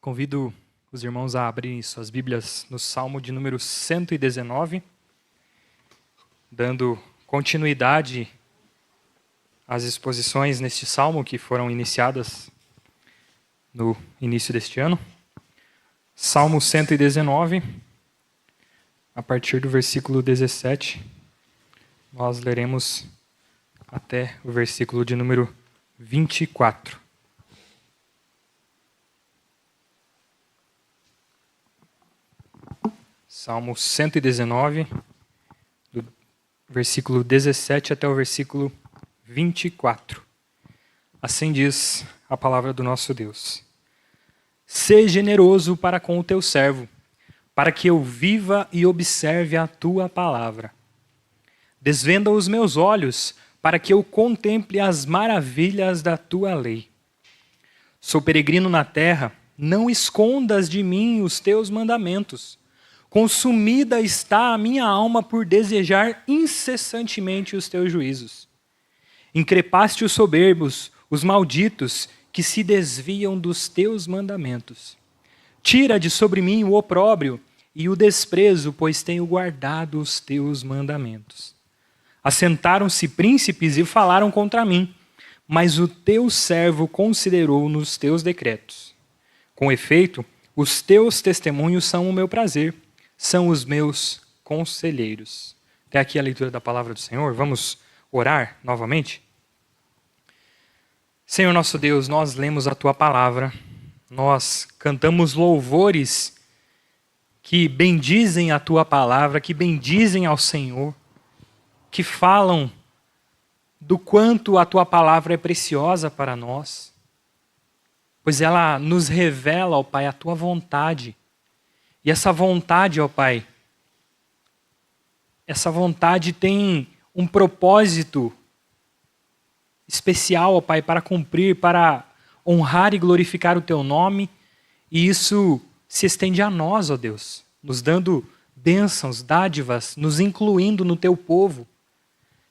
Convido os irmãos a abrirem suas Bíblias no Salmo de número 119, dando continuidade às exposições neste Salmo que foram iniciadas no início deste ano. Salmo 119, a partir do versículo 17, nós leremos até o versículo de número 24. Salmo 119, do versículo 17 até o versículo 24. Assim diz a palavra do nosso Deus. Sê generoso para com o teu servo, para que eu viva e observe a tua palavra. Desvenda os meus olhos, para que eu contemple as maravilhas da tua lei. Sou peregrino na terra, não escondas de mim os teus mandamentos. Consumida está a minha alma por desejar incessantemente os teus juízos. Increpaste os soberbos, os malditos, que se desviam dos teus mandamentos. Tira de sobre mim o opróbrio e o desprezo, pois tenho guardado os teus mandamentos. Assentaram-se príncipes e falaram contra mim, mas o teu servo considerou nos teus decretos. Com efeito, os teus testemunhos são o meu prazer, são os meus conselheiros. Até aqui a leitura da palavra do Senhor. Vamos orar novamente? Senhor nosso Deus, nós lemos a tua palavra, nós cantamos louvores que bendizem a tua palavra, que bendizem ao Senhor, que falam do quanto a tua palavra é preciosa para nós, pois ela nos revela, ó Pai, a tua vontade. E essa vontade, ó Pai, essa vontade tem um propósito especial, ó Pai, para cumprir, para honrar e glorificar o teu nome. E isso se estende a nós, ó Deus, nos dando bênçãos, dádivas, nos incluindo no teu povo.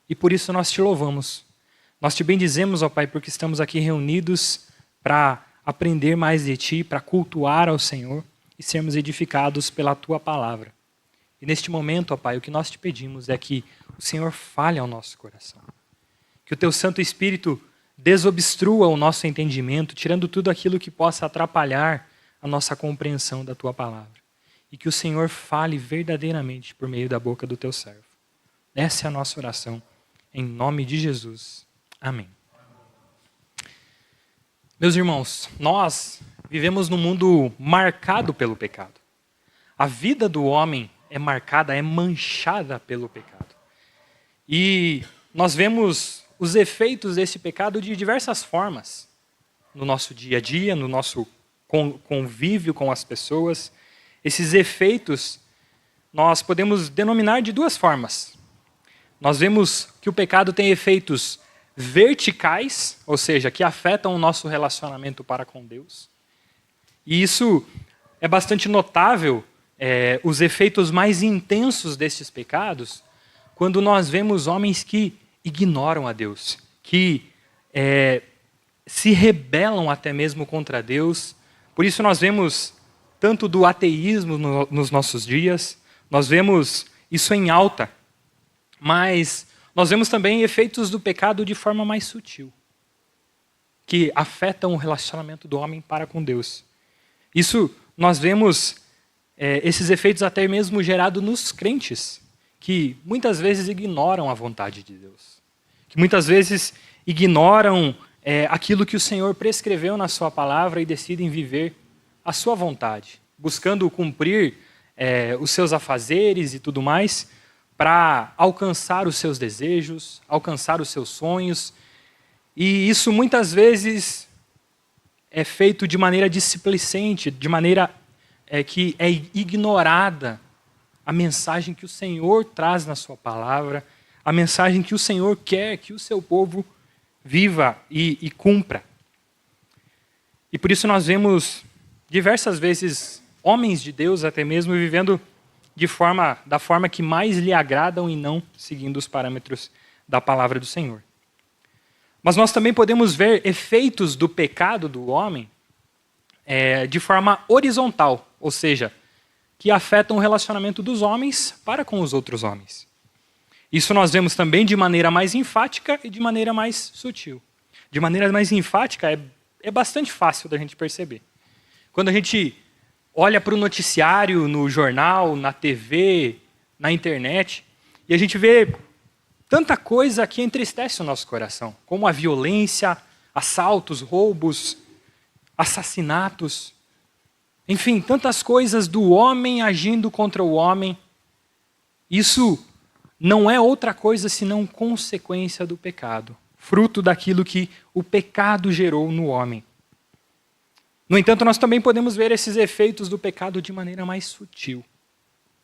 E por isso nós te louvamos. Nós te bendizemos, ó Pai, porque estamos aqui reunidos para aprender mais de ti, para cultuar ao Senhor e sermos edificados pela tua palavra. E neste momento, ó Pai, o que nós te pedimos é que o Senhor fale ao nosso coração. Que o teu Santo Espírito desobstrua o nosso entendimento, tirando tudo aquilo que possa atrapalhar a nossa compreensão da tua palavra. E que o Senhor fale verdadeiramente por meio da boca do teu servo. Essa é a nossa oração, em nome de Jesus. Amém. Meus irmãos, nós vivemos num mundo marcado pelo pecado. A vida do homem é marcada, é manchada pelo pecado. E nós vemos os efeitos desse pecado de diversas formas. No nosso dia a dia, no nosso convívio com as pessoas. Esses efeitos nós podemos denominar de duas formas. Nós vemos que o pecado tem efeitos verticais, ou seja, que afetam o nosso relacionamento para com Deus. E isso é bastante notável, os efeitos mais intensos destes pecados, quando nós vemos homens que ignoram a Deus, que se rebelam até mesmo contra Deus. Por isso nós vemos tanto do ateísmo nos nossos dias, nós vemos isso em alta, mas nós vemos também efeitos do pecado de forma mais sutil, que afetam o relacionamento do homem para com Deus. Isso nós vemos esses efeitos até mesmo gerados nos crentes, que muitas vezes ignoram a vontade de Deus, que muitas vezes ignoram aquilo que o Senhor prescreveu na sua palavra e decidem viver a sua vontade, buscando cumprir os seus afazeres e tudo mais, para alcançar os seus desejos, alcançar os seus sonhos. E isso muitas vezes é feito de maneira displicente, de maneira que é ignorada a mensagem que o Senhor traz na sua palavra, a mensagem que o Senhor quer que o seu povo viva e cumpra. E por isso nós vemos diversas vezes homens de Deus até mesmo vivendo da forma que mais lhe agradam e não seguindo os parâmetros da palavra do Senhor. Mas nós também podemos ver efeitos do pecado do homem de forma horizontal, ou seja, que afetam o relacionamento dos homens para com os outros homens. Isso nós vemos também de maneira mais enfática e de maneira mais sutil. De maneira mais enfática é bastante fácil da gente perceber. Quando a gente olha para o noticiário, no jornal, na TV, na internet, e a gente vê tanta coisa que entristece o nosso coração, como a violência, assaltos, roubos, assassinatos, enfim, tantas coisas do homem agindo contra o homem. Isso não é outra coisa senão consequência do pecado, fruto daquilo que o pecado gerou no homem. No entanto, nós também podemos ver esses efeitos do pecado de maneira mais sutil,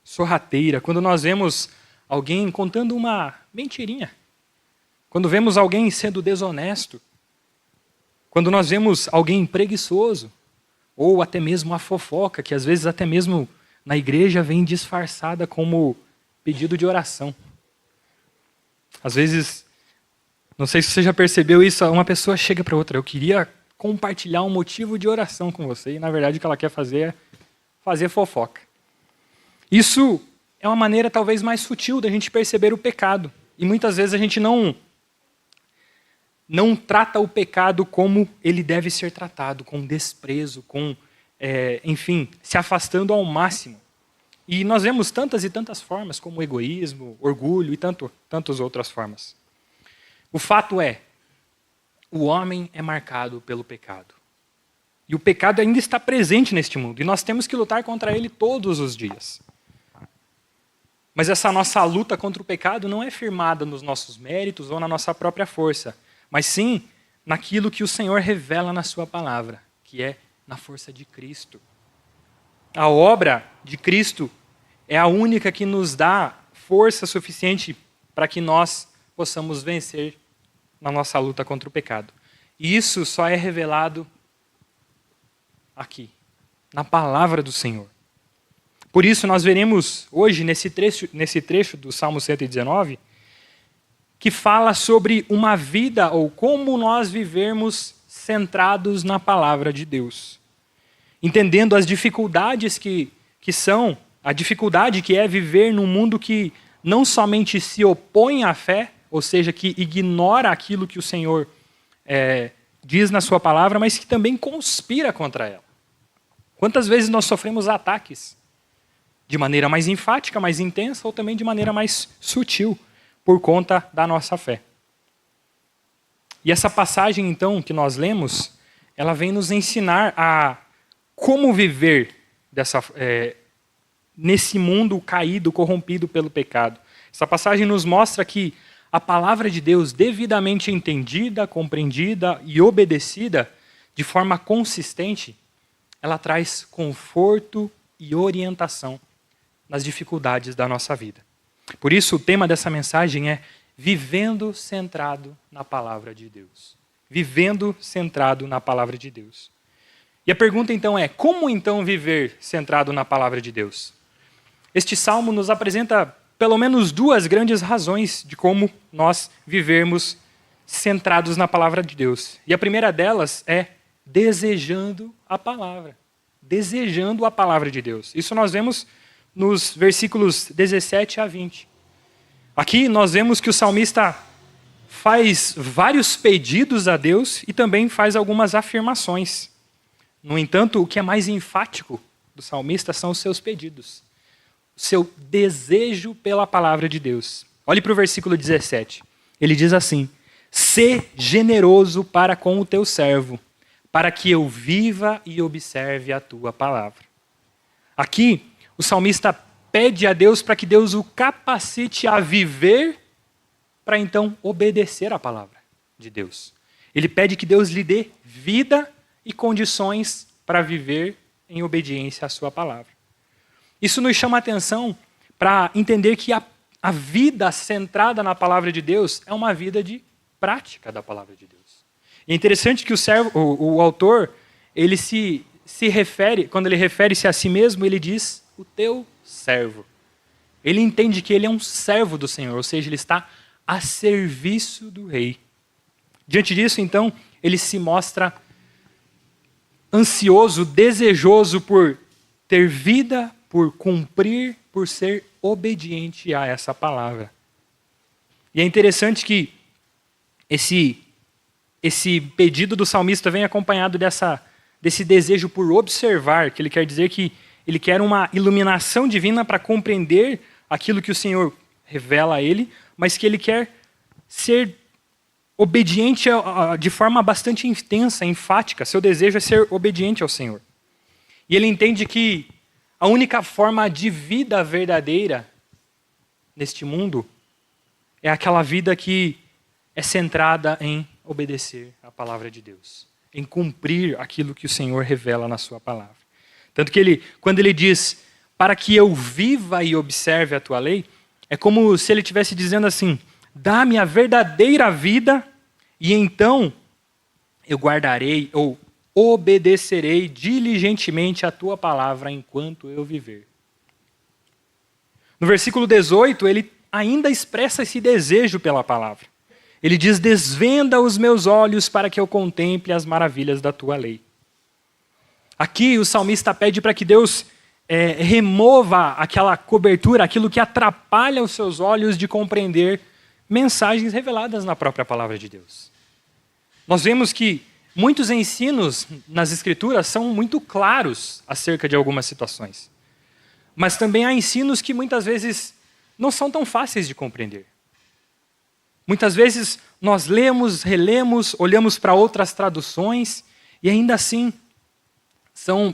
sorrateira, quando nós vemos alguém contando uma mentirinha, quando vemos alguém sendo desonesto, quando nós vemos alguém preguiçoso, ou até mesmo a fofoca, que às vezes até mesmo na igreja vem disfarçada como pedido de oração. Às vezes, não sei se você já percebeu isso, uma pessoa chega para outra, eu queria compartilhar um motivo de oração com você, e na verdade o que ela quer fazer é fazer fofoca. Isso é uma maneira talvez mais sutil da gente perceber o pecado, e muitas vezes a gente não trata o pecado como ele deve ser tratado, com desprezo, com, enfim, se afastando ao máximo. E nós vemos tantas e tantas formas, como egoísmo, orgulho e tantas outras formas. O fato é, o homem é marcado pelo pecado. E o pecado ainda está presente neste mundo, e nós temos que lutar contra ele todos os dias. Mas essa nossa luta contra o pecado não é firmada nos nossos méritos ou na nossa própria força, mas sim naquilo que o Senhor revela na sua palavra, que é na força de Cristo. A obra de Cristo é a única que nos dá força suficiente para que nós possamos vencer na nossa luta contra o pecado. E isso só é revelado aqui, na palavra do Senhor. Por isso nós veremos hoje, nesse trecho do Salmo 119, que fala sobre uma vida, ou como nós vivermos centrados na palavra de Deus. Entendendo as dificuldades que são, a dificuldade que é viver num mundo que não somente se opõe à fé, ou seja, que ignora aquilo que o Senhor diz na sua palavra, mas que também conspira contra ela. Quantas vezes nós sofremos ataques de maneira mais enfática, mais intensa, ou também de maneira mais sutil, por conta da nossa fé. E essa passagem, então, que nós lemos, ela vem nos ensinar a como viver nesse mundo caído, corrompido pelo pecado. Essa passagem nos mostra que a palavra de Deus, devidamente entendida, compreendida e obedecida de forma consistente, ela traz conforto e orientação nas dificuldades da nossa vida. Por isso, o tema dessa mensagem é vivendo centrado na palavra de Deus. Vivendo centrado na palavra de Deus. E a pergunta então é, como então viver centrado na palavra de Deus? Este salmo nos apresenta pelo menos duas grandes razões de como nós vivermos centrados na palavra de Deus. E a primeira delas é desejando a palavra. Desejando a palavra de Deus. Isso nós vemos nos versículos 17 a 20. Aqui nós vemos que o salmista faz vários pedidos a Deus e também faz algumas afirmações. No entanto, o que é mais enfático do salmista são os seus pedidos. O seu desejo pela palavra de Deus. Olhe para o versículo 17. Ele diz assim: "Sê generoso para com o teu servo, para que eu viva e observe a tua palavra." Aqui, o salmista pede a Deus para que Deus o capacite a viver para então obedecer a palavra de Deus. Ele pede que Deus lhe dê vida e condições para viver em obediência à sua palavra. Isso nos chama a atenção para entender que a vida centrada na palavra de Deus é uma vida de prática da palavra de Deus. E é interessante que o autor, ele se refere, quando ele refere-se a si mesmo, ele diz o teu servo. Ele entende que ele é um servo do Senhor, ou seja, ele está a serviço do rei. Diante disso, então, ele se mostra ansioso, desejoso por ter vida, por cumprir, por ser obediente a essa palavra. E é interessante que esse pedido do salmista vem acompanhado desse desejo por observar, que ele quer dizer que ele quer uma iluminação divina para compreender aquilo que o Senhor revela a ele, mas que ele quer ser obediente de forma bastante intensa, enfática. Seu desejo é ser obediente ao Senhor. E ele entende que a única forma de vida verdadeira neste mundo é aquela vida que é centrada em obedecer à palavra de Deus, em cumprir aquilo que o Senhor revela na sua palavra. Tanto que quando ele diz, para que eu viva e observe a tua lei, é como se ele estivesse dizendo assim, dá-me a verdadeira vida e então eu guardarei ou obedecerei diligentemente a tua palavra enquanto eu viver. No versículo 18, ele ainda expressa esse desejo pela palavra. Ele diz, desvenda os meus olhos para que eu contemple as maravilhas da tua lei. Aqui o salmista pede para que Deus remova aquela cobertura, aquilo que atrapalha os seus olhos de compreender mensagens reveladas na própria palavra de Deus. Nós vemos que muitos ensinos nas Escrituras são muito claros acerca de algumas situações. Mas também há ensinos que muitas vezes não são tão fáceis de compreender. Muitas vezes nós lemos, relemos, olhamos para outras traduções e ainda assim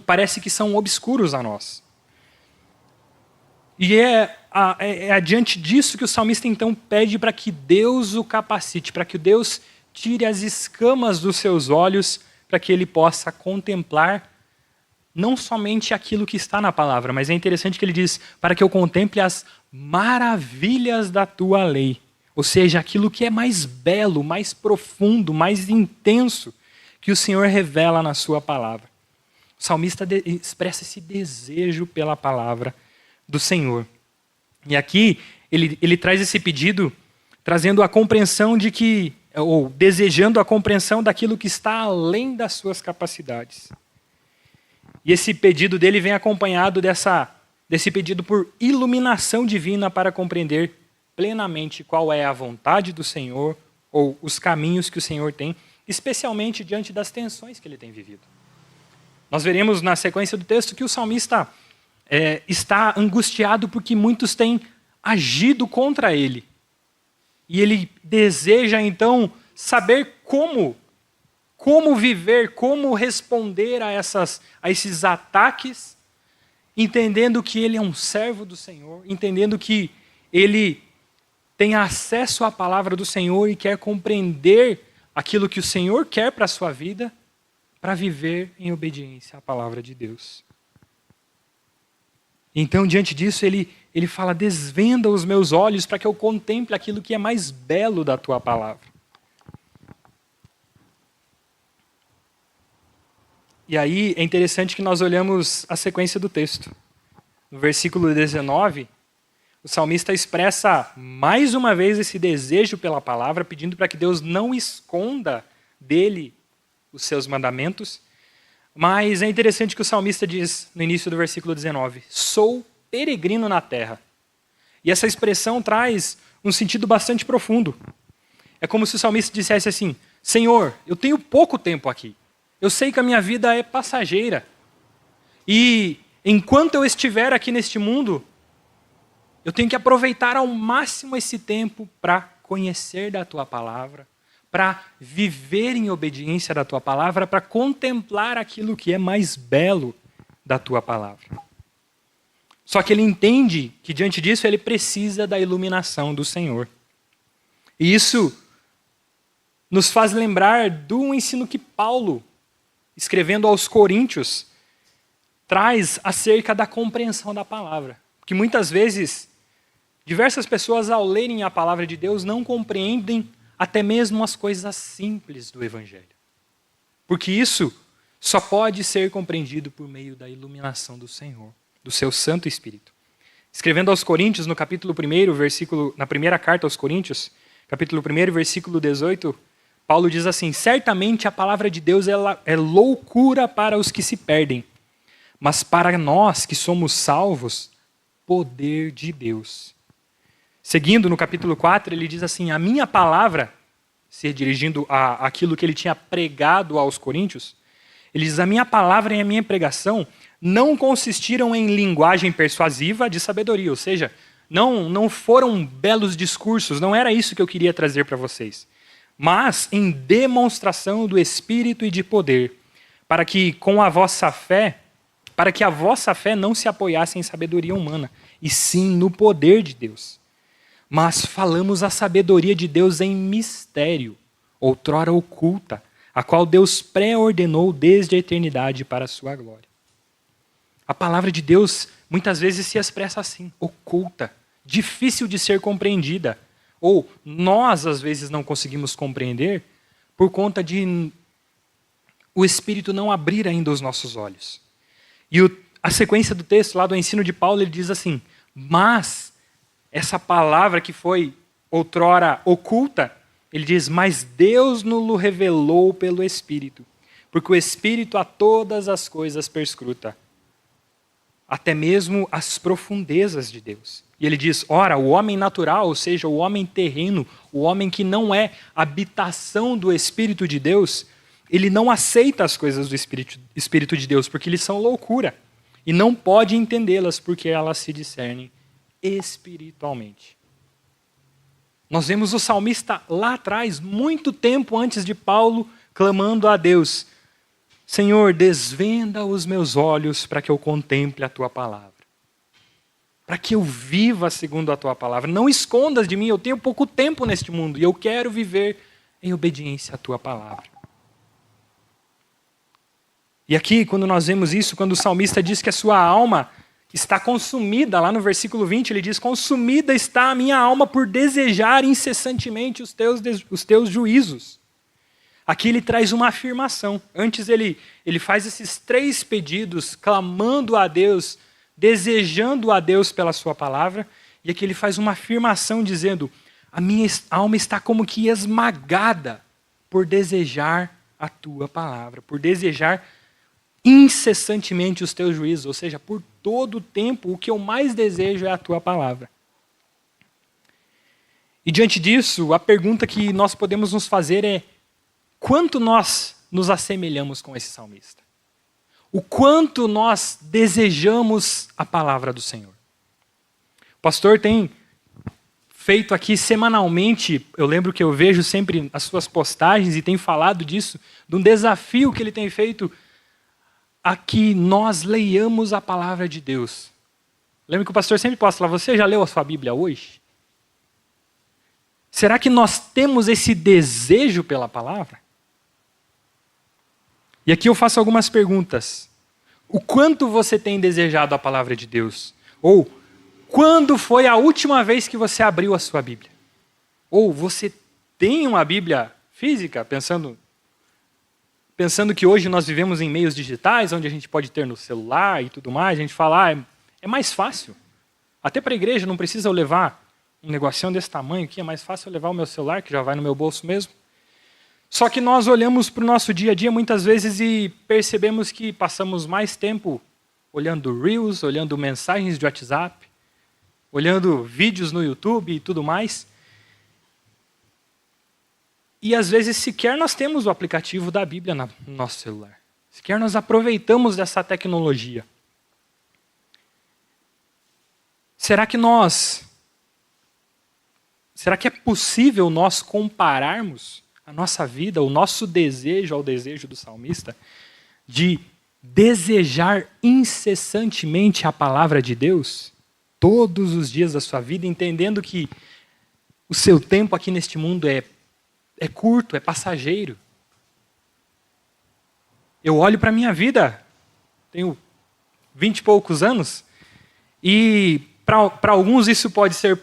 parece que são obscuros a nós. E é diante disso que o salmista então pede para que Deus o capacite, para que Deus tire as escamas dos seus olhos, para que ele possa contemplar não somente aquilo que está na palavra, mas é interessante que ele diz, para que eu contemple as maravilhas da tua lei. Ou seja, aquilo que é mais belo, mais profundo, mais intenso, que o Senhor revela na sua palavra. O salmista expressa esse desejo pela palavra do Senhor. E aqui ele traz esse pedido, trazendo a compreensão de que, ou desejando a compreensão daquilo que está além das suas capacidades. E esse pedido dele vem acompanhado desse pedido por iluminação divina para compreender plenamente qual é a vontade do Senhor ou os caminhos que o Senhor tem, especialmente diante das tensões que ele tem vivido. Nós veremos na sequência do texto que o salmista está angustiado porque muitos têm agido contra ele. E ele deseja então saber como viver, como responder a esses ataques, entendendo que ele é um servo do Senhor, entendendo que ele tem acesso à palavra do Senhor e quer compreender aquilo que o Senhor quer para a sua vida, para viver em obediência à palavra de Deus. Então, diante disso, ele fala, desvenda os meus olhos para que eu contemple aquilo que é mais belo da tua palavra. E aí é interessante que nós olhamos a sequência do texto. No versículo 19, o salmista expressa mais uma vez esse desejo pela palavra, pedindo para que Deus não esconda dele os seus mandamentos. Mas é interessante que o salmista diz no início do versículo 19, sou peregrino na terra. E essa expressão traz um sentido bastante profundo. É como se o salmista dissesse assim, Senhor, eu tenho pouco tempo aqui. Eu sei que a minha vida é passageira. E enquanto eu estiver aqui neste mundo, eu tenho que aproveitar ao máximo esse tempo para conhecer da tua palavra, para viver em obediência da tua palavra, para contemplar aquilo que é mais belo da tua palavra. Só que ele entende que diante disso ele precisa da iluminação do Senhor. E isso nos faz lembrar do ensino que Paulo, escrevendo aos Coríntios, traz acerca da compreensão da palavra. Porque muitas vezes, diversas pessoas ao lerem a palavra de Deus não compreendem até mesmo as coisas simples do Evangelho. Porque isso só pode ser compreendido por meio da iluminação do Senhor, do seu Santo Espírito. Escrevendo aos Coríntios, no capítulo 1, na primeira carta aos Coríntios, capítulo 1, versículo 18, Paulo diz assim: certamente a palavra de Deus ela é loucura para os que se perdem, mas para nós que somos salvos, poder de Deus. Seguindo no capítulo 4, ele diz assim: a minha palavra, se dirigindo àquilo que ele tinha pregado aos coríntios, ele diz: a minha palavra e a minha pregação não consistiram em linguagem persuasiva de sabedoria, ou seja, não foram belos discursos, não era isso que eu queria trazer para vocês, mas em demonstração do Espírito e de poder, para que a vossa fé não se apoiasse em sabedoria humana, e sim no poder de Deus. Mas falamos a sabedoria de Deus em mistério, outrora oculta, a qual Deus pré-ordenou desde a eternidade para a sua glória. A palavra de Deus muitas vezes se expressa assim, oculta, difícil de ser compreendida. Ou nós, às vezes, não conseguimos compreender por conta de o Espírito não abrir ainda os nossos olhos. E a sequência do texto lá do ensino de Paulo, ele diz assim: mas essa palavra que foi outrora oculta, ele diz, mas Deus nos revelou pelo Espírito, porque o Espírito a todas as coisas perscruta, até mesmo as profundezas de Deus. E ele diz, ora, o homem natural, ou seja, o homem terreno, o homem que não é habitação do Espírito de Deus, ele não aceita as coisas do Espírito de Deus, porque eles são loucura, e não pode entendê-las, porque elas se discernem espiritualmente. Nós vemos o salmista lá atrás, muito tempo antes de Paulo, clamando a Deus: Senhor, desvenda os meus olhos para que eu contemple a tua palavra, para que eu viva segundo a tua palavra. Não escondas de mim, eu tenho pouco tempo neste mundo e eu quero viver em obediência à tua palavra. E aqui, quando nós vemos isso, quando o salmista diz que a sua alma está consumida, lá no versículo 20, ele diz: consumida está a minha alma por desejar incessantemente os teus juízos. Aqui ele traz uma afirmação. Antes ele faz esses 3 pedidos, clamando a Deus, desejando a Deus pela sua palavra. E aqui ele faz uma afirmação dizendo: a minha alma está como que esmagada por desejar a tua palavra, por desejar incessantemente os teus juízos, ou seja, por todo o tempo, o que eu mais desejo é a tua palavra. E diante disso, a pergunta que nós podemos nos fazer é: quanto nós nos assemelhamos com esse salmista? O quanto nós desejamos a palavra do Senhor? O pastor tem feito aqui semanalmente, eu lembro que eu vejo sempre as suas postagens e tem falado disso, de um desafio que ele tem feito a que nós leiamos a palavra de Deus. Lembra que o pastor sempre posta lá: você já leu a sua Bíblia hoje? Será que nós temos esse desejo pela palavra? E aqui eu faço algumas perguntas. O quanto você tem desejado a palavra de Deus? Ou, quando foi a última vez que você abriu a sua Bíblia? Ou, você tem uma Bíblia física, pensando que hoje nós vivemos em meios digitais, onde a gente pode ter no celular e tudo mais, a gente fala, é mais fácil. Até para a igreja não precisa eu levar um negocinho desse tamanho aqui, é mais fácil eu levar o meu celular, que já vai no meu bolso mesmo. Só que nós olhamos para o nosso dia a dia muitas vezes e percebemos que passamos mais tempo olhando Reels, olhando mensagens de WhatsApp, olhando vídeos no YouTube e tudo mais. E às vezes sequer nós temos o aplicativo da Bíblia no nosso celular. Sequer nós aproveitamos dessa tecnologia. Será que é possível nós compararmos a nossa vida, o nosso desejo ao desejo do salmista, de desejar incessantemente a palavra de Deus, todos os dias da sua vida, entendendo que o seu tempo aqui neste mundo é curto, é passageiro? Eu olho para a minha vida, tenho 20 e poucos anos, e para alguns isso pode ser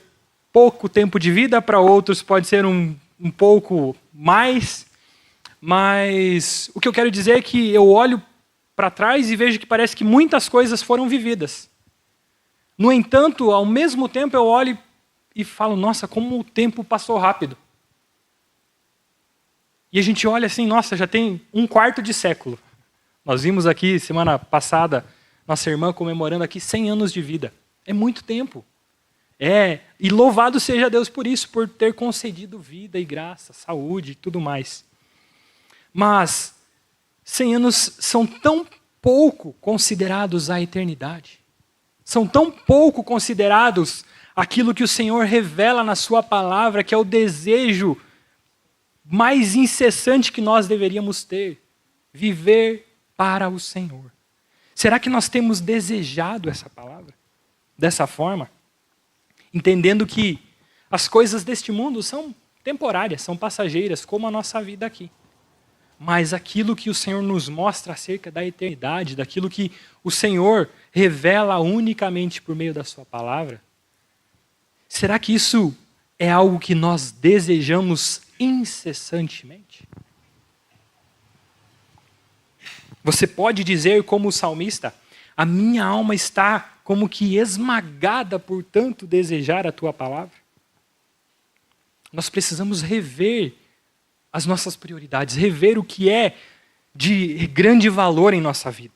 pouco tempo de vida, para outros pode ser um pouco mais, mas o que eu quero dizer é que eu olho para trás e vejo que parece que muitas coisas foram vividas. No entanto, ao mesmo tempo eu olho e falo: nossa, como o tempo passou rápido. E a gente olha assim, nossa, já tem um quarto de século. Nós vimos aqui, semana passada, nossa irmã comemorando aqui 100 anos de vida. É muito tempo. E louvado seja Deus por isso, por ter concedido vida e graça, saúde e tudo mais. Mas 100 anos são tão pouco considerados a eternidade. São tão pouco considerados aquilo que o Senhor revela na sua palavra, que é o desejo mais incessante que nós deveríamos ter. Viver para o Senhor. Será que nós temos desejado essa palavra? Dessa forma? Entendendo que as coisas deste mundo são temporárias, são passageiras, como a nossa vida aqui. Mas aquilo que o Senhor nos mostra acerca da eternidade, daquilo que o Senhor revela unicamente por meio da sua palavra, será que isso é algo que nós desejamos incessantemente? Você pode dizer como o salmista, a minha alma está como que esmagada por tanto desejar a tua palavra? Nós precisamos rever as nossas prioridades, rever o que é de grande valor em nossa vida.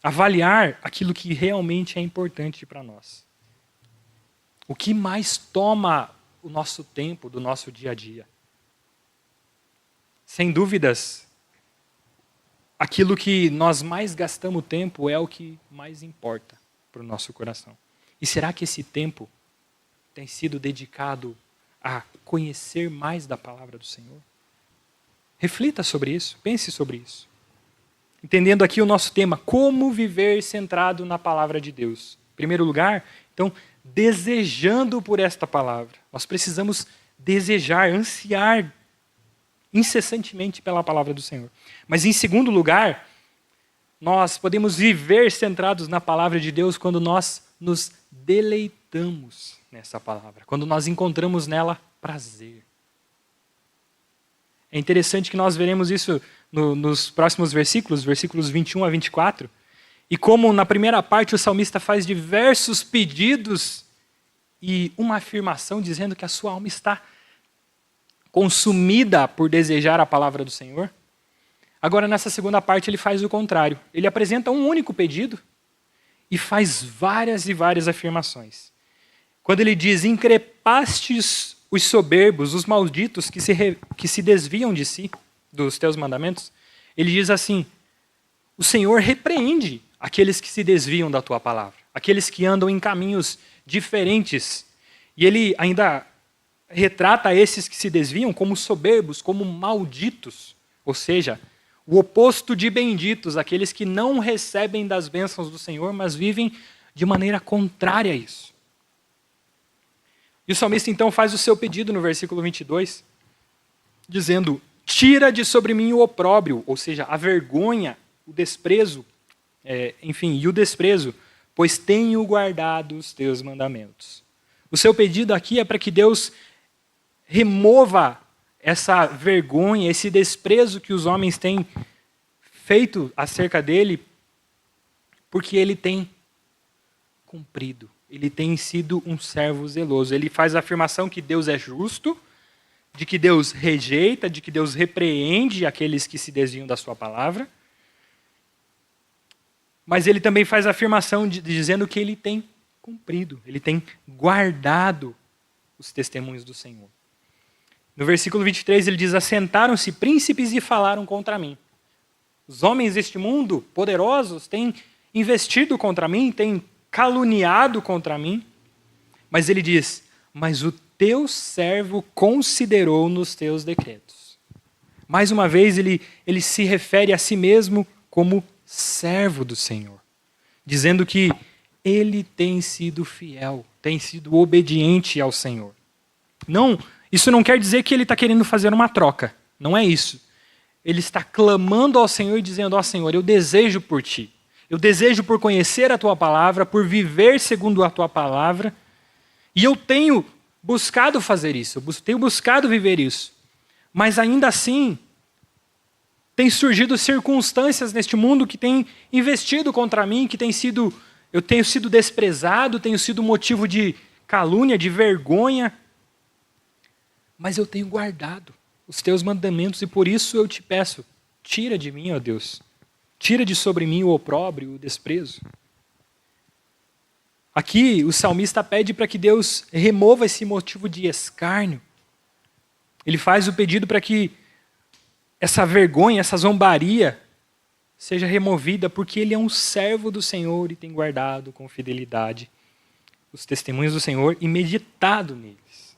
Avaliar aquilo que realmente é importante para nós. O que mais toma o nosso tempo do nosso dia a dia? Sem dúvidas, aquilo que nós mais gastamos tempo é o que mais importa para o nosso coração. E será que esse tempo tem sido dedicado a conhecer mais da palavra do Senhor? Reflita sobre isso, pense sobre isso. Entendendo aqui o nosso tema, como viver centrado na palavra de Deus. Em primeiro lugar, então, desejando por esta palavra. Nós precisamos desejar, ansiar incessantemente pela palavra do Senhor. Mas em segundo lugar, nós podemos viver centrados na palavra de Deus quando nós nos deleitamos nessa palavra, quando nós encontramos nela prazer. É interessante que nós veremos isso nos próximos versículos 21 a 24, e como na primeira parte o salmista faz diversos pedidos e uma afirmação dizendo que a sua alma está consumida por desejar a palavra do Senhor. Agora, nessa segunda parte, ele faz o contrário. Ele apresenta um único pedido e faz várias e várias afirmações. Quando ele diz, increpastes os soberbos, os malditos que se desviam de si, dos teus mandamentos, ele diz assim, o Senhor repreende aqueles que se desviam da tua palavra, aqueles que andam em caminhos diferentes. E ele ainda retrata esses que se desviam como soberbos, como malditos, ou seja, o oposto de benditos, aqueles que não recebem das bênçãos do Senhor, mas vivem de maneira contrária a isso. E o salmista então faz o seu pedido no versículo 22, dizendo, tira de sobre mim o opróbrio, ou seja, a vergonha, o desprezo, e o desprezo, pois tenho guardado os teus mandamentos. O seu pedido aqui é para que Deus remova essa vergonha, esse desprezo que os homens têm feito acerca dele, porque ele tem cumprido. Ele tem sido um servo zeloso. Ele faz a afirmação que Deus é justo, de que Deus rejeita, de que Deus repreende aqueles que se desviam da sua palavra. Mas ele também faz a afirmação dizendo que ele tem cumprido, ele tem guardado os testemunhos do Senhor. No versículo 23 ele diz, assentaram-se príncipes e falaram contra mim. Os homens deste mundo, poderosos, têm investido contra mim, têm caluniado contra mim. Mas ele diz, mas o teu servo considerou nos teus decretos. Mais uma vez ele se refere a si mesmo como servo do Senhor, dizendo que ele tem sido fiel, tem sido obediente ao Senhor. Não, isso não quer dizer que ele está querendo fazer uma troca, não é isso. Ele está clamando ao Senhor e dizendo, ó Senhor, eu desejo por ti, eu desejo por conhecer a tua palavra, por viver segundo a tua palavra, e eu tenho buscado fazer isso, eu tenho buscado viver isso, mas ainda assim, tem surgido circunstâncias neste mundo que têm investido contra mim, que eu tenho sido desprezado, tenho sido motivo de calúnia, de vergonha, mas eu tenho guardado, os teus mandamentos e por isso eu te peço, tira de mim, ó Deus, tira de sobre mim o opróbrio, o desprezo. Aqui o salmista pede para que Deus remova esse motivo de escárnio. Ele faz o pedido para que essa vergonha, essa zombaria seja removida, porque ele é um servo do Senhor e tem guardado com fidelidade os testemunhos do Senhor e meditado neles.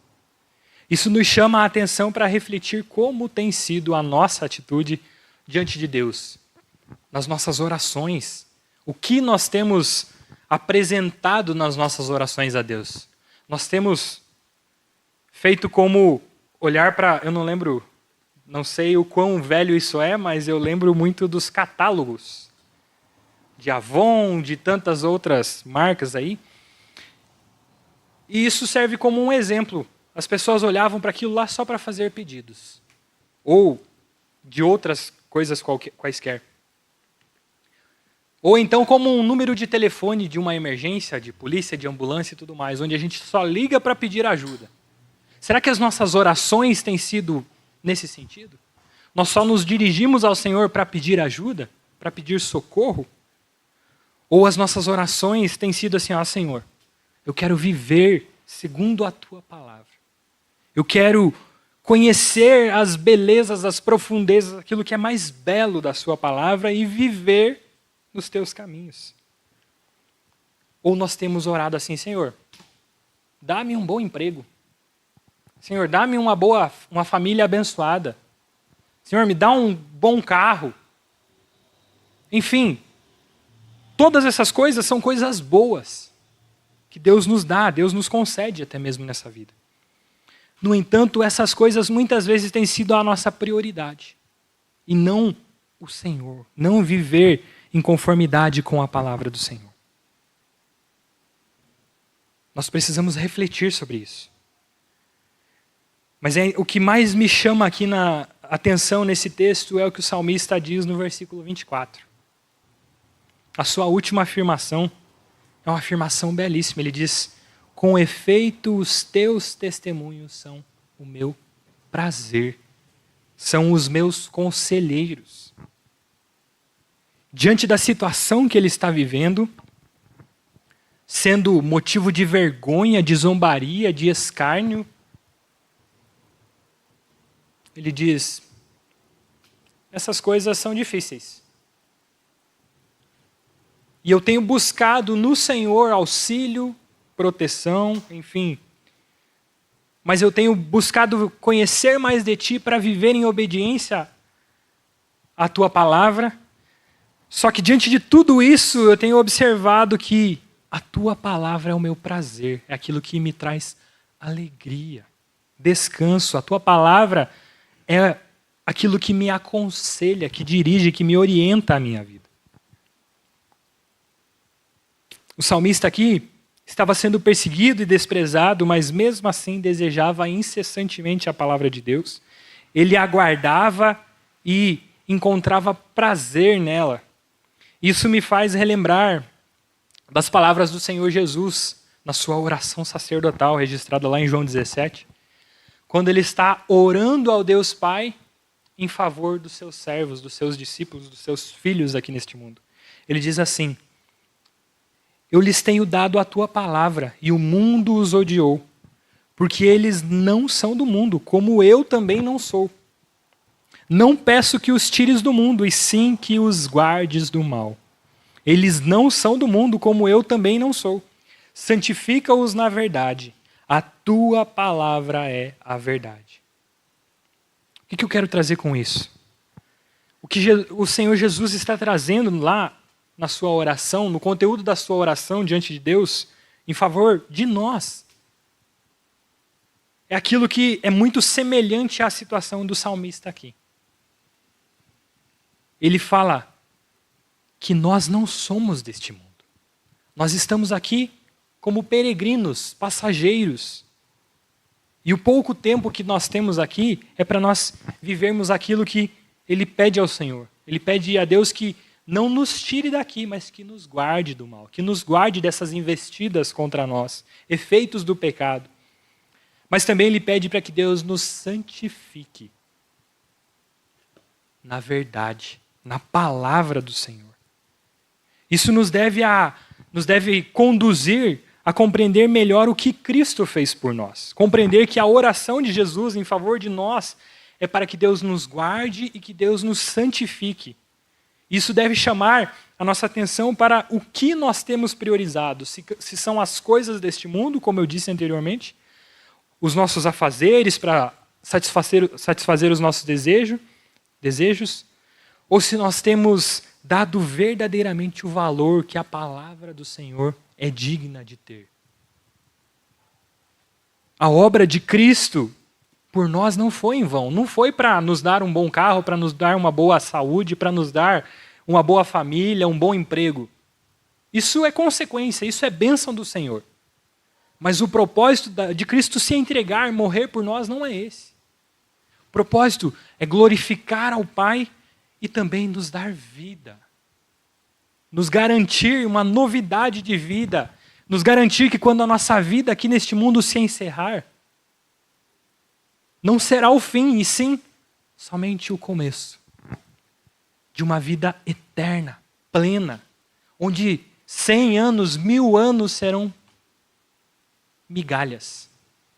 Isso nos chama a atenção para refletir como tem sido a nossa atitude diante de Deus, nas nossas orações. O que nós temos apresentado nas nossas orações a Deus? Nós temos feito como olhar para, eu não lembro, não sei o quão velho isso é, mas eu lembro muito dos catálogos de Avon, de tantas outras marcas aí. E isso serve como um exemplo. As pessoas olhavam para aquilo lá só para fazer pedidos. Ou de outras coisas quaisquer. Ou então como um número de telefone de uma emergência, de polícia, de ambulância e tudo mais, onde a gente só liga para pedir ajuda. Será que as nossas orações têm sido nesse sentido? Nós só nos dirigimos ao Senhor para pedir ajuda? Para pedir socorro? Ou as nossas orações têm sido assim, ó Senhor, eu quero viver segundo a Tua palavra. Eu quero conhecer as belezas, as profundezas, aquilo que é mais belo da Sua palavra e viver nos Teus caminhos. Ou nós temos orado assim, Senhor, dá-me um bom emprego. Senhor, dá-me uma família abençoada. Senhor, me dá um bom carro. Enfim, todas essas coisas são coisas boas que Deus nos dá, Deus nos concede até mesmo nessa vida. No entanto, essas coisas muitas vezes têm sido a nossa prioridade. E não o Senhor. Não viver em conformidade com a palavra do Senhor. Nós precisamos refletir sobre isso. Mas o que mais me chama aqui na atenção nesse texto é o que o salmista diz no versículo 24. A sua última afirmação é uma afirmação belíssima. Ele diz, com efeito os teus testemunhos são o meu prazer, são os meus conselheiros. Diante da situação que ele está vivendo, sendo motivo de vergonha, de zombaria, de escárnio, ele diz, essas coisas são difíceis. E eu tenho buscado no Senhor auxílio, proteção, enfim. Mas eu tenho buscado conhecer mais de Ti para viver em obediência à Tua palavra. Só que diante de tudo isso, eu tenho observado que a Tua palavra é o meu prazer, é aquilo que me traz alegria, descanso. A Tua palavra é aquilo que me aconselha, que dirige, que me orienta a minha vida. O salmista aqui estava sendo perseguido e desprezado, mas mesmo assim desejava incessantemente a palavra de Deus. Ele aguardava e encontrava prazer nela. Isso me faz relembrar das palavras do Senhor Jesus na sua oração sacerdotal, registrada lá em João 17, quando ele está orando ao Deus Pai em favor dos seus servos, dos seus discípulos, dos seus filhos aqui neste mundo. Ele diz assim, eu lhes tenho dado a tua palavra e o mundo os odiou, porque eles não são do mundo, como eu também não sou. Não peço que os tires do mundo, e sim que os guardes do mal. Eles não são do mundo, como eu também não sou. Santifica-os na verdade. A tua palavra é a verdade. O que eu quero trazer com isso? O que o Senhor Jesus está trazendo lá na sua oração, no conteúdo da sua oração diante de Deus, em favor de nós, é aquilo que é muito semelhante à situação do salmista aqui. Ele fala que nós não somos deste mundo. Nós estamos aqui como peregrinos, passageiros. E o pouco tempo que nós temos aqui é para nós vivermos aquilo que Ele pede ao Senhor. Ele pede a Deus que não nos tire daqui, mas que nos guarde do mal, que nos guarde dessas investidas contra nós, efeitos do pecado. Mas também Ele pede para que Deus nos santifique. na verdade, na palavra do Senhor. Isso nos deve conduzir a compreender melhor o que Cristo fez por nós. Compreender que a oração de Jesus em favor de nós é para que Deus nos guarde e que Deus nos santifique. Isso deve chamar a nossa atenção para o que nós temos priorizado. Se são as coisas deste mundo, como eu disse anteriormente, os nossos afazeres para satisfazer os nossos desejos, ou se nós temos dado verdadeiramente o valor que a palavra do Senhor é digna de ter. A obra de Cristo por nós não foi em vão. Não foi para nos dar um bom carro, para nos dar uma boa saúde, para nos dar uma boa família, um bom emprego. Isso é consequência, isso é bênção do Senhor. Mas o propósito de Cristo se entregar, morrer por nós, não é esse. O propósito é glorificar ao Pai e também nos dar vida. Nos garantir uma novidade de vida. Nos garantir que quando a nossa vida aqui neste mundo se encerrar, não será o fim, e sim somente o começo de uma vida eterna, plena, onde 100 anos, 1000 anos serão migalhas,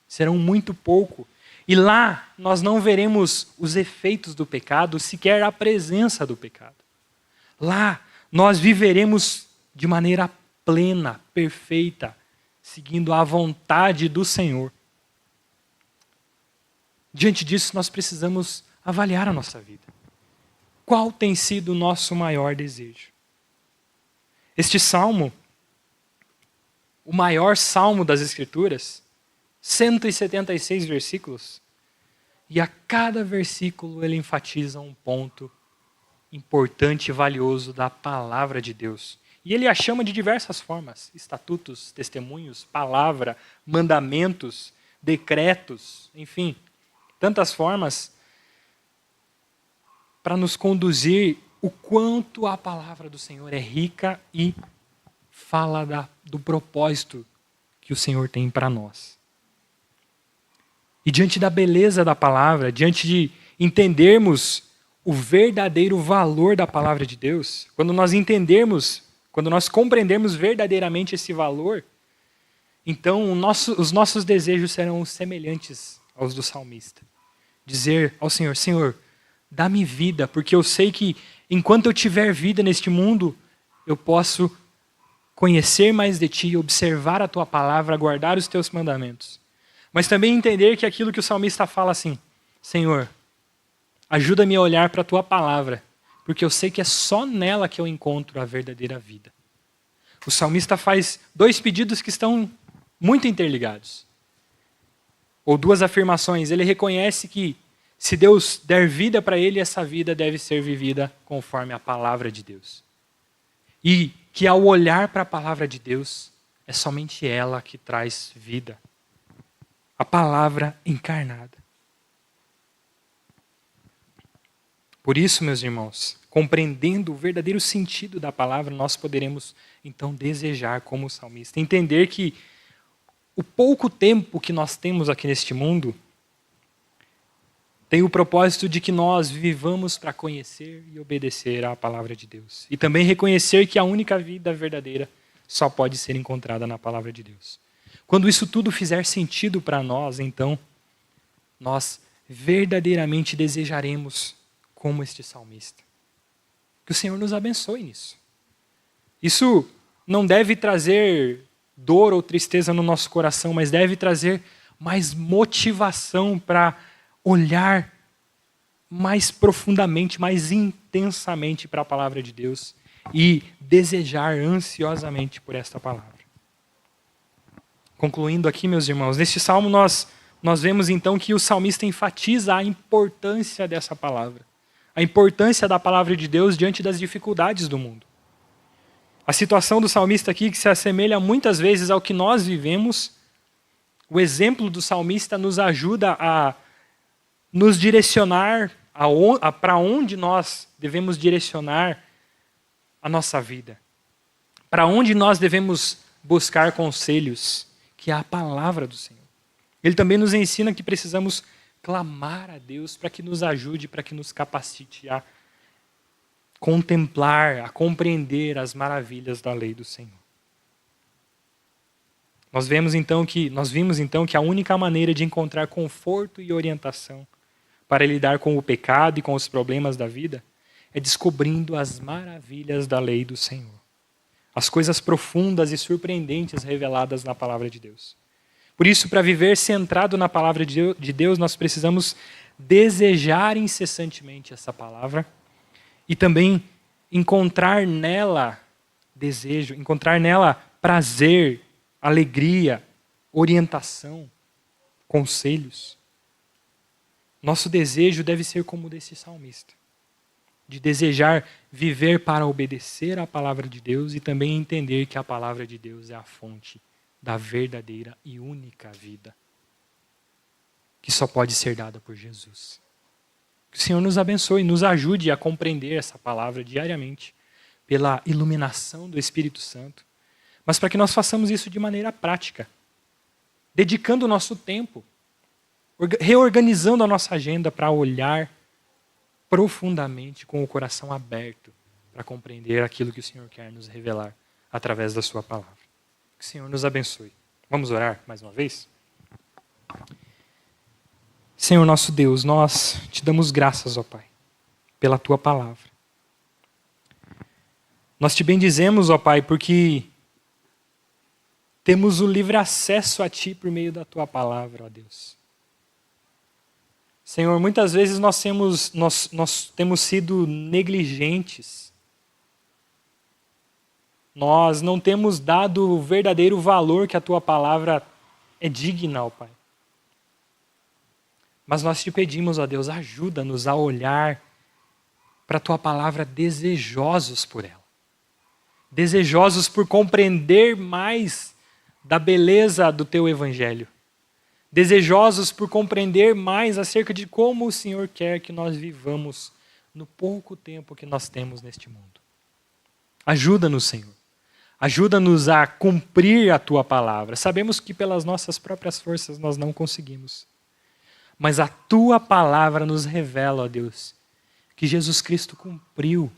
serão muito pouco. E lá nós não veremos os efeitos do pecado, sequer a presença do pecado. Lá nós viveremos de maneira plena, perfeita, seguindo a vontade do Senhor. Diante disso, nós precisamos avaliar a nossa vida. Qual tem sido o nosso maior desejo? Este salmo, o maior salmo das Escrituras, 176 versículos, e a cada versículo ele enfatiza um ponto importante e valioso da palavra de Deus. E ele a chama de diversas formas: estatutos, testemunhos, palavra, mandamentos, decretos, enfim, tantas formas para nos conduzir o quanto a palavra do Senhor é rica e fala do propósito que o Senhor tem para nós. E diante da beleza da palavra, diante de entendermos o verdadeiro valor da palavra de Deus, quando nós compreendermos verdadeiramente esse valor, então os nossos desejos serão semelhantes aos do salmista. Dizer ao Senhor: Senhor, dá-me vida, porque eu sei que enquanto eu tiver vida neste mundo, eu posso conhecer mais de Ti, observar a Tua palavra, guardar os Teus mandamentos. Mas também entender que aquilo que o salmista fala assim: Senhor, ajuda-me a olhar para a Tua palavra, porque eu sei que é só nela que eu encontro a verdadeira vida. O salmista faz 2 pedidos que estão muito interligados. Ou 2 afirmações. Ele reconhece que se Deus der vida para ele, essa vida deve ser vivida conforme a palavra de Deus. E que ao olhar para a palavra de Deus, é somente ela que traz vida. A palavra encarnada. Por isso, meus irmãos, compreendendo o verdadeiro sentido da palavra, nós poderemos então desejar como o salmista. Entender que o pouco tempo que nós temos aqui neste mundo tem o propósito de que nós vivamos para conhecer e obedecer à palavra de Deus. E também reconhecer que a única vida verdadeira só pode ser encontrada na palavra de Deus. Quando isso tudo fizer sentido para nós, então, nós verdadeiramente desejaremos como este salmista. Que o Senhor nos abençoe nisso. Isso não deve trazer dor ou tristeza no nosso coração, mas deve trazer mais motivação para olhar mais profundamente, mais intensamente para a palavra de Deus e desejar ansiosamente por esta palavra. Concluindo aqui, meus irmãos, neste salmo nós vemos então que o salmista enfatiza a importância dessa palavra, a importância da palavra de Deus diante das dificuldades do mundo. A situação do salmista aqui, que se assemelha muitas vezes ao que nós vivemos, o exemplo do salmista nos ajuda a nos direcionar para onde nós devemos direcionar a nossa vida. Para onde nós devemos buscar conselhos, que é a palavra do Senhor. Ele também nos ensina que precisamos clamar a Deus para que nos ajude, para que nos capacite a contemplar, a compreender as maravilhas da lei do Senhor. Nós vimos então que a única maneira de encontrar conforto e orientação para lidar com o pecado e com os problemas da vida é descobrindo as maravilhas da lei do Senhor. As coisas profundas e surpreendentes reveladas na palavra de Deus. Por isso, para viver centrado na palavra de Deus, nós precisamos desejar incessantemente essa palavra e também encontrar nela desejo, encontrar nela prazer, alegria, orientação, conselhos. Nosso desejo deve ser como o desse salmista, de desejar viver para obedecer à palavra de Deus e também entender que a palavra de Deus é a fonte da verdadeira e única vida, que só pode ser dada por Jesus. Que o Senhor nos abençoe e nos ajude a compreender essa palavra diariamente, pela iluminação do Espírito Santo, mas para que nós façamos isso de maneira prática, dedicando o nosso tempo, reorganizando a nossa agenda para olhar profundamente com o coração aberto para compreender aquilo que o Senhor quer nos revelar através da sua palavra. Que o Senhor nos abençoe. Vamos orar mais uma vez? Senhor nosso Deus, nós te damos graças, ó Pai, pela tua palavra. Nós te bendizemos, ó Pai, porque temos o livre acesso a ti por meio da tua palavra, ó Deus. Senhor, muitas vezes nós temos sido negligentes. Nós não temos dado o verdadeiro valor que a tua palavra é digna, ó Pai. Mas nós te pedimos, ó Deus, ajuda-nos a olhar para a tua palavra desejosos por ela. Desejosos por compreender mais da beleza do teu evangelho. Desejosos por compreender mais acerca de como o Senhor quer que nós vivamos no pouco tempo que nós temos neste mundo. Ajuda-nos, Senhor. Ajuda-nos a cumprir a tua palavra. Sabemos que pelas nossas próprias forças nós não conseguimos. Mas a tua palavra nos revela, ó Deus, que Jesus Cristo cumpriu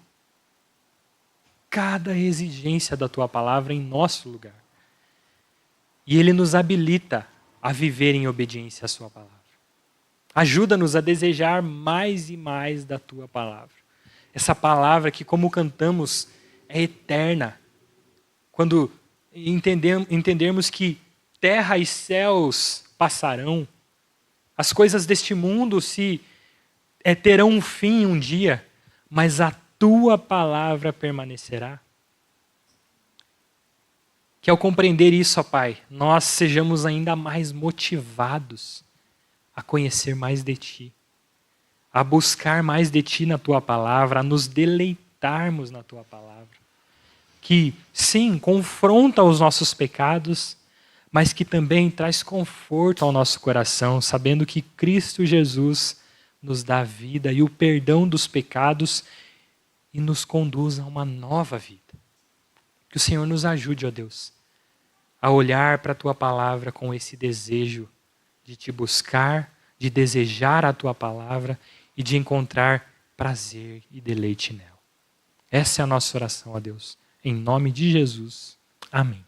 cada exigência da tua palavra em nosso lugar. E ele nos habilita a viver em obediência à sua palavra. Ajuda-nos a desejar mais e mais da tua palavra. Essa palavra que, como cantamos, é eterna. Quando entendermos que terra e céus passarão, as coisas deste mundo terão um fim um dia, mas a tua palavra permanecerá. Que ao compreender isso, ó Pai, nós sejamos ainda mais motivados a conhecer mais de Ti, a buscar mais de Ti na Tua palavra, a nos deleitarmos na Tua palavra. Que, sim, confronta os nossos pecados, mas que também traz conforto ao nosso coração, sabendo que Cristo Jesus nos dá vida e o perdão dos pecados e nos conduz a uma nova vida. Que o Senhor nos ajude, ó Deus, a olhar para a Tua palavra com esse desejo de Te buscar, de desejar a Tua palavra e de encontrar prazer e deleite nela. Essa é a nossa oração, ó Deus. Em nome de Jesus. Amém.